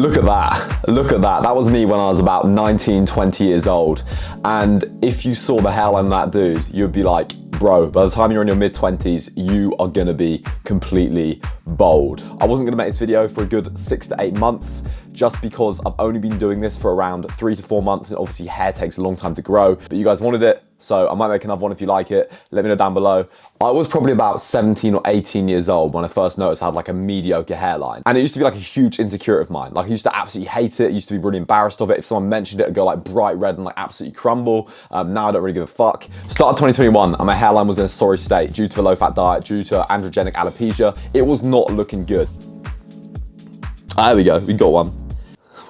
Look at that, look at that. That was me when I was about 19, 20 years old. And if you saw the hairline of that dude, you'd be like, bro, by the time you're in your mid-20s, you are gonna be completely bald. I wasn't gonna make this video for a good 6 to 8 months, just because I've only been doing this for around 3 to 4 months, and obviously hair takes a long time to grow, but you guys wanted it, so I might make another one if you like it. Let me know down below. I was probably about 17 or 18 years old when I first noticed I had like a mediocre hairline. And it used to be like a huge insecurity of mine. Like I used to absolutely hate it. I used to be really embarrassed of it. If someone mentioned it, it'd go like bright red and like absolutely crumble. Now I don't really give a fuck. Start of 2021 and my hairline was in a sorry state due to a low fat diet, due to adrenergic alopecia. It was not looking good. There we go, we got one.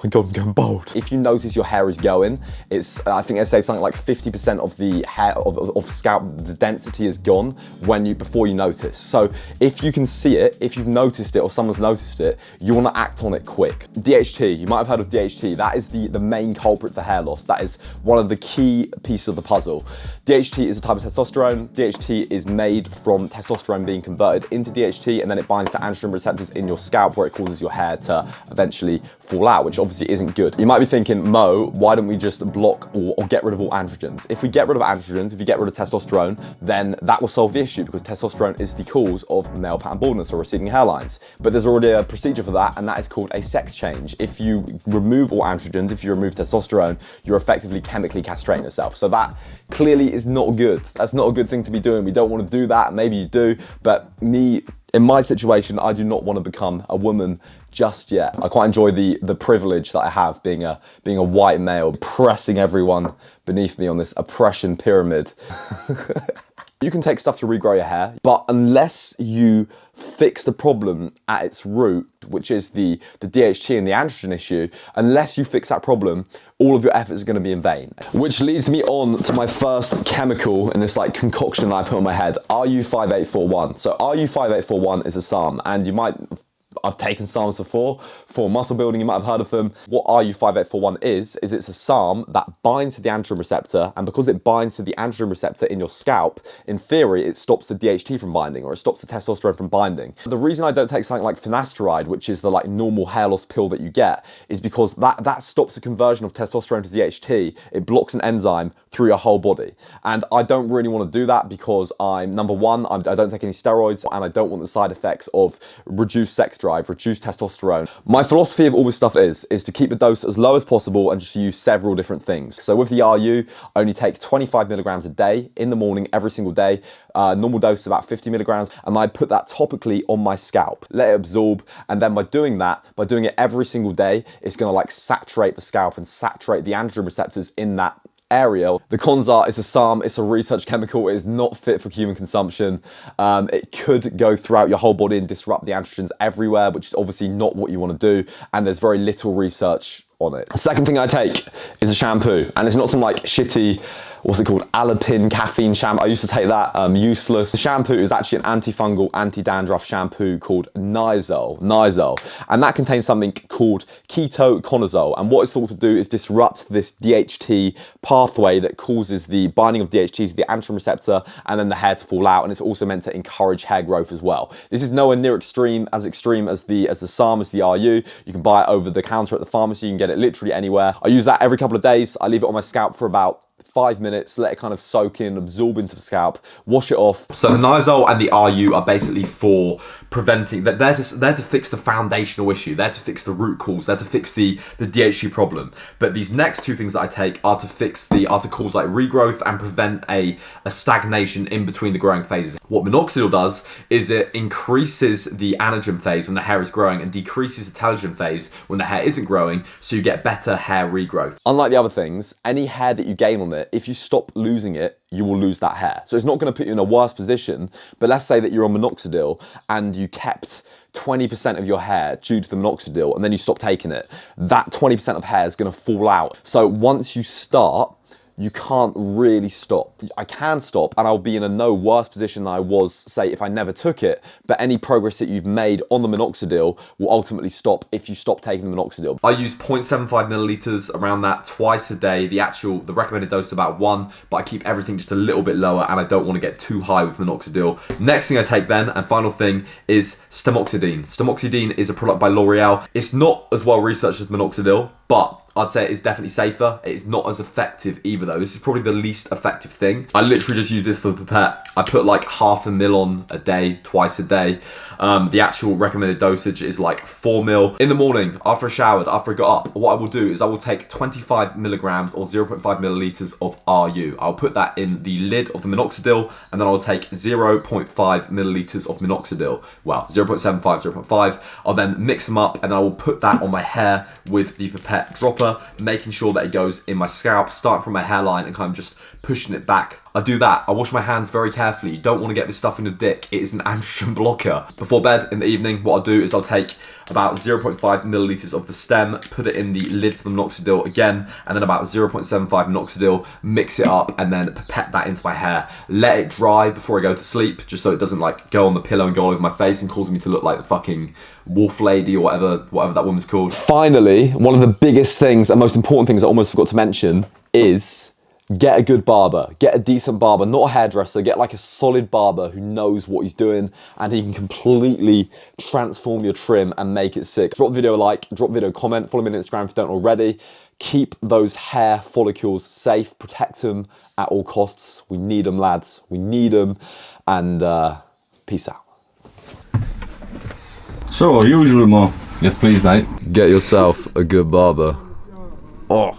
My God, I'm going bald. If you notice your hair is going, I think they say something like 50% of the hair of scalp, the density is gone before you notice. So if you can see it, if you've noticed it or someone's noticed it, you wanna act on it quick. DHT, you might have heard of DHT. That is the main culprit for hair loss. That is one of the key pieces of the puzzle. DHT is a type of testosterone. DHT is made from testosterone being converted into DHT, and then it binds to androgen receptors in your scalp where it causes your hair to eventually fall out, which obviously isn't good. You might be thinking, Mo, why don't we just block or get rid of all androgens? If we get rid of androgens, if you get rid of testosterone, then that will solve the issue, because testosterone is the cause of male pattern baldness or receding hairlines. But there's already a procedure for that, and that is called a sex change. If you remove all androgens, if you remove testosterone, you're effectively chemically castrating yourself. So that clearly is not good. That's not a good thing to be doing. We don't want to do that. Maybe you do, but in my situation, I do not want to become a woman just yet. I quite enjoy the privilege that I have being a white male, pressing everyone beneath me on this oppression pyramid. You can take stuff to regrow your hair, but unless you fix the problem at its root, which is the DHT and the androgen issue, unless you fix that problem, all of your efforts are going to be in vain. Which leads me on to my first chemical in this like concoction that I put on my head, RU5841. So RU5841 is a SARM, and I've taken SARMs before for muscle building, you might have heard of them. What RU5841 is it's a SARM that binds to the androgen receptor, and because it binds to the androgen receptor in your scalp, in theory, it stops the DHT from binding, or it stops the testosterone from binding. The reason I don't take something like finasteride, which is the like normal hair loss pill that you get, is because that stops the conversion of testosterone to DHT. It blocks an enzyme through your whole body. And I don't really want to do that because number one, I don't take any steroids, and I don't want the side effects of reduced sex drive, reduced testosterone. My philosophy of all this stuff is to keep the dose as low as possible and just use several different things. So with the RU, I only take 25 milligrams a day in the morning, every single day. Normal dose is about 50 milligrams, and I put that topically on my scalp, let it absorb, and then by doing it every single day, it's gonna like saturate the scalp and saturate the androgen receptors in that area. The cons are, it's a SARM, it's a research chemical, it is not fit for human consumption. It could go throughout your whole body and disrupt the androgens everywhere, which is obviously not what you want to do, and there's very little research on it. The second thing I take is a shampoo, and it's not some like shitty, what's it called, Alapin caffeine shampoo. I used to take that, useless. The shampoo is actually an antifungal, anti-dandruff shampoo called Nizarol, and that contains something called Ketoconazole, and what it's thought to do is disrupt this DHT pathway that causes the binding of DHT to the androgen receptor and then the hair to fall out, and it's also meant to encourage hair growth as well. This is nowhere near extreme as the SARM, as the RU. You can buy it over the counter at the pharmacy, you can get it literally anywhere. I use that every couple of days. I leave it on my scalp for about 5 minutes, let it kind of soak in, absorb into the scalp, wash it off. So the Nizarol and the RU are basically for preventing, they're to fix the foundational issue, they're to fix the root cause, they're to fix the DHT problem. But these next two things that I take are to cause like regrowth and prevent a stagnation in between the growing phases. What Minoxidil does is it increases the anagen phase when the hair is growing and decreases the telogen phase when the hair isn't growing, so you get better hair regrowth. Unlike the other things, any hair that you gain on it, if you stop losing it, you will lose that hair. So it's not going to put you in a worse position, but let's say that you're on Minoxidil and you kept 20% of your hair due to the Minoxidil and then you stop taking it. That 20% of hair is going to fall out. So once you start, you can't really stop. I can stop, and I'll be in a no worse position than I was, say, if I never took it, but any progress that you've made on the minoxidil will ultimately stop if you stop taking the minoxidil. I use 0.75 milliliters, around that, twice a day. The recommended dose is about 1, but I keep everything just a little bit lower, and I don't want to get too high with minoxidil. Next thing I take then, and final thing, is Stemoxydine. Stemoxydine is a product by L'Oreal. It's not as well researched as minoxidil, but I'd say it's definitely safer. It's not as effective either though. This is probably the least effective thing. I literally just use this for the pipette. I put like 0.5 ml on a day, twice a day. The actual recommended dosage is like 4 ml. In the morning, after I showered, after I got up, what I will do is I will take 25 milligrams or 0.5 milliliters of RU. I'll put that in the lid of the minoxidil, and then I'll take 0.5 milliliters of minoxidil. Well, 0.75, 0.5. I'll then mix them up, and then I will put that on my hair with the pipette dropper, making sure that it goes in my scalp, starting from my hairline and kind of just pushing it back. I do that. I wash my hands very carefully. You don't want to get this stuff in the dick. It is an androgen blocker. Before bed in the evening, what I'll do is I'll take about 0.5 milliliters of the stem, put it in the lid for the minoxidil again, and then about 0.75 minoxidil, mix it up, and then pipette that into my hair. Let it dry before I go to sleep, just so it doesn't like go on the pillow and go all over my face and cause me to look like the fucking wolf lady or whatever that woman's called. Finally, one of the biggest things and most important things I almost forgot to mention is get a good barber. Get a decent barber, not a hairdresser. Get like a solid barber who knows what he's doing, and he can completely transform your trim and make it sick. Drop the video a like, drop the video a comment, follow me on Instagram if you don't already. Keep those hair follicles safe, protect them at all costs. We need them, lads. We need them, and peace out. So, usual more. Yes, please, mate. Get yourself a good barber. Oh.